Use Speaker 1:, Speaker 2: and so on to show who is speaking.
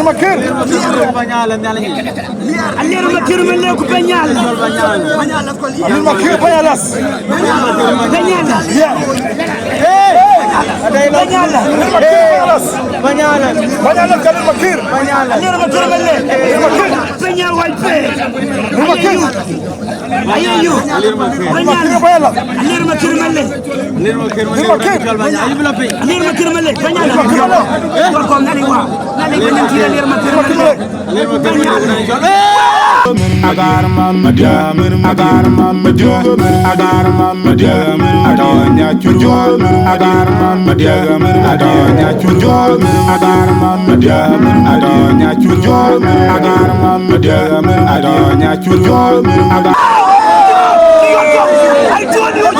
Speaker 1: makir.
Speaker 2: Aliru makir mele ku penyal.
Speaker 1: Aliru makir penyalas.
Speaker 2: Penyal.
Speaker 1: Penyalas. Penyalas. Penyalas kali makir.
Speaker 2: Aliru makir mele. Penyal walpe.
Speaker 1: Makir.
Speaker 2: Ayu. Penyal. Aliru makir mele. Aliru makir mele. Penyal. Ko ngani wa. Nani ko nyam tira aliru makir mele.
Speaker 3: Agar mama jam, agar mama jam, agar mama jam, adanya chujol, agar mama jam, adanya chujol, agar mama jam, adanya chujol, agar mama jam, adanya chujol, agar.
Speaker 2: I told you to